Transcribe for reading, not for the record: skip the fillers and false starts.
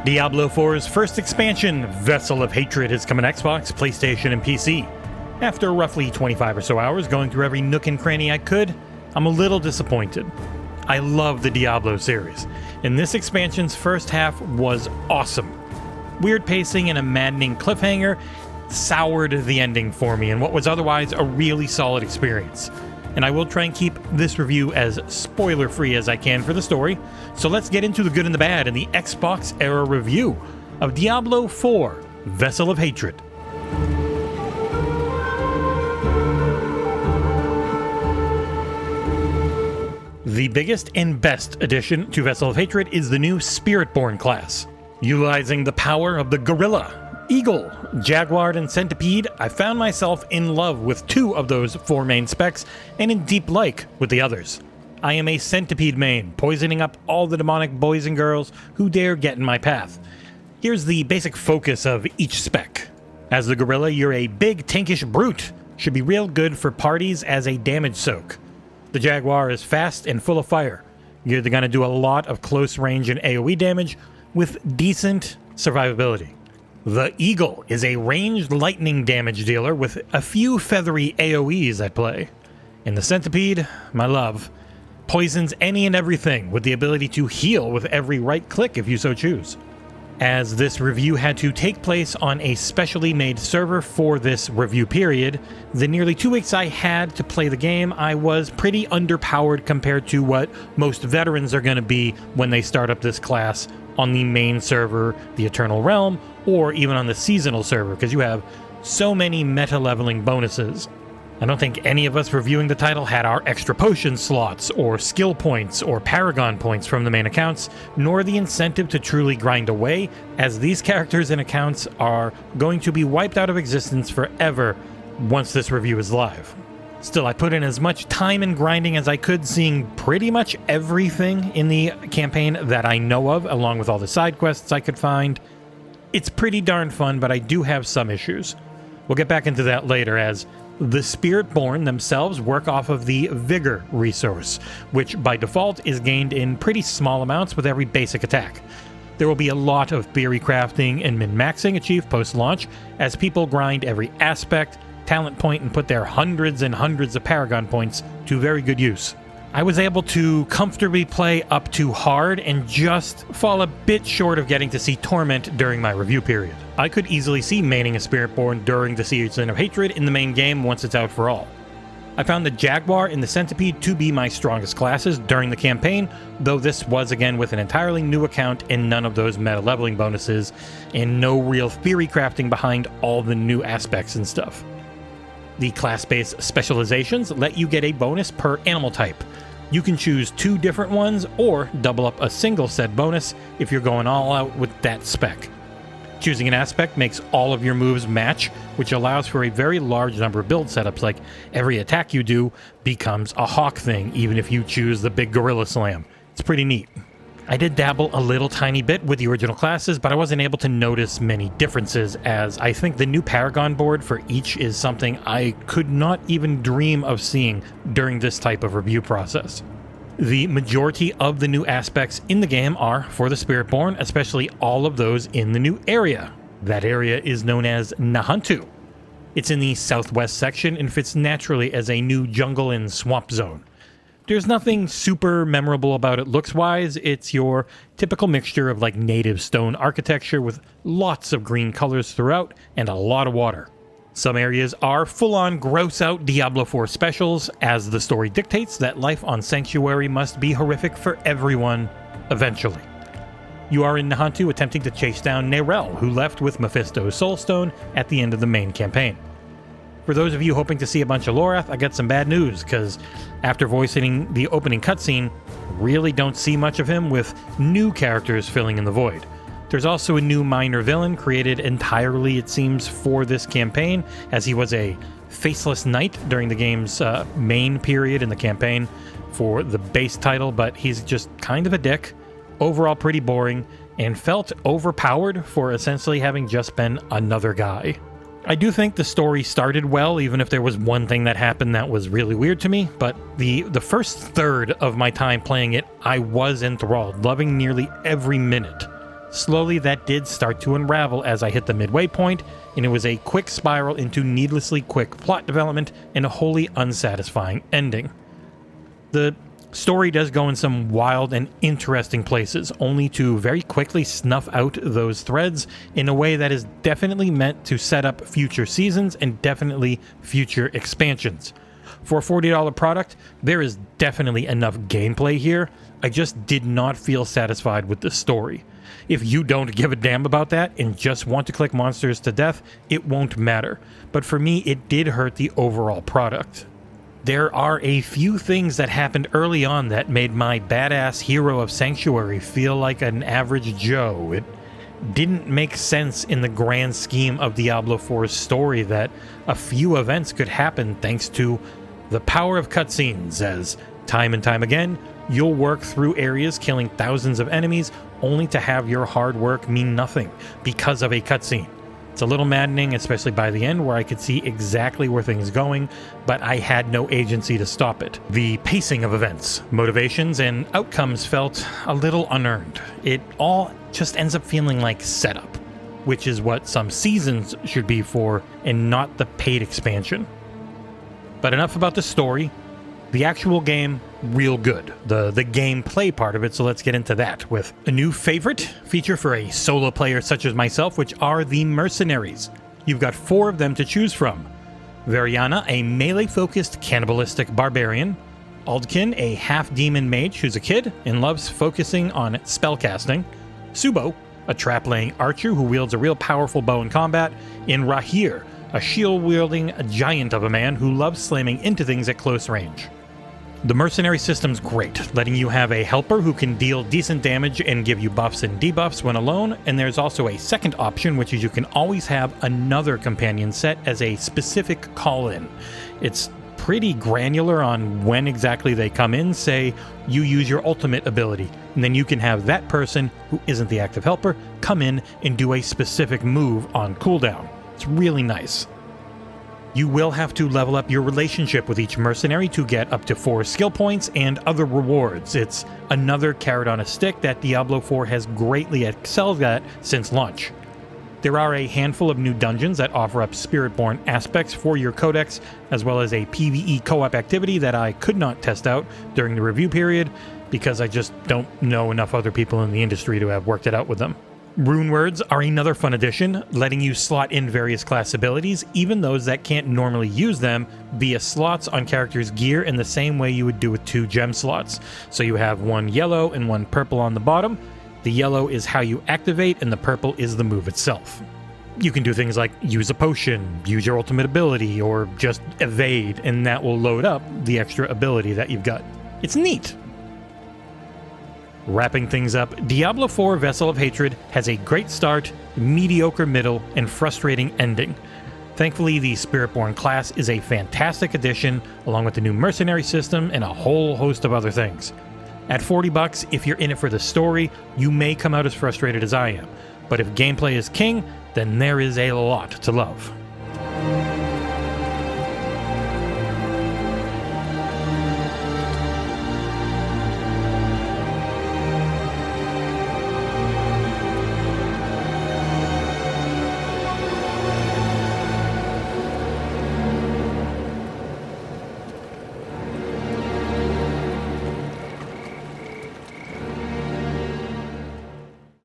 Diablo 4's first expansion, Vessel of Hatred, is coming to Xbox, PlayStation, and PC. After roughly 25 or so hours going through every nook and cranny I could, I'm a little disappointed. I love the Diablo series, and this expansion's first half was awesome. Weird pacing and a maddening cliffhanger soured the ending for me in what was otherwise a really solid experience. And I will try and keep this review as spoiler-free as I can for the story, so let's get into the good and the bad in the XboxEra review of Diablo 4, Vessel of Hatred. The biggest and best addition to Vessel of Hatred is the new Spiritborn class. Utilizing the power of the gorilla, eagle, jaguar, and centipede, I found myself in love with two of those four main specs and in deep like with the others. I am a centipede main, poisoning up all the demonic boys and girls who dare get in my path. Here's the basic focus of each spec. As the gorilla, you're a big tankish brute. Should be real good for parties as a damage soak. The jaguar is fast and full of fire. You're going to do a lot of close range and AoE damage with decent survivability. The eagle is a ranged lightning damage dealer with a few feathery AoEs at play. And the centipede, my love, poisons any and everything with the ability to heal with every right click if you so choose. As this review had to take place on a specially made server for this review period, the nearly 2 weeks I had to play the game, I was pretty underpowered compared to what most veterans are going to be when they start up this class on the main server, the Eternal Realm, or even on the seasonal server, because you have so many meta leveling bonuses. I don't think any of us reviewing the title had our extra potion slots, or skill points, or paragon points from the main accounts, nor the incentive to truly grind away, as these characters and accounts are going to be wiped out of existence forever once this review is live. Still, I put in as much time and grinding as I could, seeing pretty much everything in the campaign that I know of, along with all the side quests I could find. It's pretty darn fun, but I do have some issues. We'll get back into that later, as the Spiritborn themselves work off of the Vigor resource, which by default is gained in pretty small amounts with every basic attack. There will be a lot of theory crafting and min-maxing achieved post-launch, as people grind every aspect, talent point, and put their hundreds and hundreds of paragon points to very good use. I was able to comfortably play up to hard and just fall a bit short of getting to see Torment during my review period. I could easily see maining a Spiritborn during the Season of Hatred in the main game once it's out for all. I found the Jaguar and the Centipede to be my strongest classes during the campaign, though this was again with an entirely new account and none of those meta leveling bonuses, and no real theory crafting behind all the new aspects and stuff. The class-based specializations let you get a bonus per animal type. You can choose 2 different ones or double up a single said bonus if you're going all out with that spec. Choosing an aspect makes all of your moves match, which allows for a very large number of build setups, like every attack you do becomes a hawk thing, even if you choose the big gorilla slam. It's pretty neat. I did dabble a little tiny bit with the original classes, but I wasn't able to notice many differences, as I think the new Paragon board for each is something I could not even dream of seeing during this type of review process. The majority of the new aspects in the game are for the Spiritborn, especially all of those in the new area. That area is known as Nahantu. It's in the southwest section and fits naturally as a new jungle and swamp zone. There's nothing super memorable about it looks-wise. It's your typical mixture of like native stone architecture with lots of green colors throughout and a lot of water. Some areas are full-on gross-out Diablo 4 specials, as the story dictates that life on Sanctuary must be horrific for everyone, eventually. You are in Nahantu attempting to chase down Nerel, who left with Mephisto's Soulstone at the end of the main campaign. For those of you hoping to see a bunch of Lorath, I got some bad news, because after voicing the opening cutscene, really don't see much of him, with new characters filling in the void. There's also a new minor villain created entirely, it seems, for this campaign, as he was a faceless knight during the game's main period in the campaign for the base title, but he's just kind of a dick, overall pretty boring, and felt overpowered for essentially having just been another guy. I do think the story started well, even if there was one thing that happened that was really weird to me, but the first third of my time playing it, I was enthralled, loving nearly every minute. Slowly that did start to unravel as I hit the midway point, and it was a quick spiral into needlessly quick plot development and a wholly unsatisfying ending. The story does go in some wild and interesting places, only to very quickly snuff out those threads in a way that is definitely meant to set up future seasons and definitely future expansions. For a $40 product, there is definitely enough gameplay here. I just did not feel satisfied with the story. If you don't give a damn about that and just want to click monsters to death, it won't matter. But for me, it did hurt the overall product. There are a few things that happened early on that made my badass hero of Sanctuary feel like an average Joe. It didn't make sense in the grand scheme of Diablo 4's story that a few events could happen thanks to the power of cutscenes, as time and time again, you'll work through areas killing thousands of enemies only to have your hard work mean nothing because of a cutscene. It's a little maddening, especially by the end where I could see exactly where things are going, but I had no agency to stop it. The pacing of events, motivations, and outcomes felt a little unearned. It all just ends up feeling like setup, which is what some seasons should be for and not the paid expansion. But enough about the story. The actual game, real good. The gameplay part of it, so let's get into that with a new favorite feature for a solo player such as myself, which are the mercenaries. You've got 4 of them to choose from. Variana, a melee-focused cannibalistic barbarian. Aldkin, a half-demon mage who's a kid and loves focusing on spellcasting. Subo, a trap-laying archer who wields a real powerful bow in combat. And Rahir, a shield-wielding giant of a man who loves slamming into things at close range. The mercenary system's great, letting you have a helper who can deal decent damage and give you buffs and debuffs when alone, and there's also a second option, which is you can always have another companion set as a specific call-in. It's pretty granular on when exactly they come in. Say you use your ultimate ability, and then you can have that person, who isn't the active helper, come in and do a specific move on cooldown. It's really nice. You will have to level up your relationship with each mercenary to get up to 4 skill points and other rewards. It's another carrot on a stick that Diablo 4 has greatly excelled at since launch. There are a handful of new dungeons that offer up Spiritborn aspects for your codex, as well as a PvE co-op activity that I could not test out during the review period because I just don't know enough other people in the industry to have worked it out with them. Rune words are another fun addition, letting you slot in various class abilities, even those that can't normally use them, via slots on characters' gear in the same way you would do with 2 gem slots. So you have 1 yellow and 1 purple on the bottom. The yellow is how you activate, and the purple is the move itself. You can do things like use a potion, use your ultimate ability, or just evade, and that will load up the extra ability that you've got. It's neat. Wrapping things up, Diablo 4 Vessel of Hatred has a great start, mediocre middle, and frustrating ending. Thankfully, the Spiritborn class is a fantastic addition, along with the new mercenary system and a whole host of other things. At $40, if you're in it for the story, you may come out as frustrated as I am, but if gameplay is king, then there is a lot to love.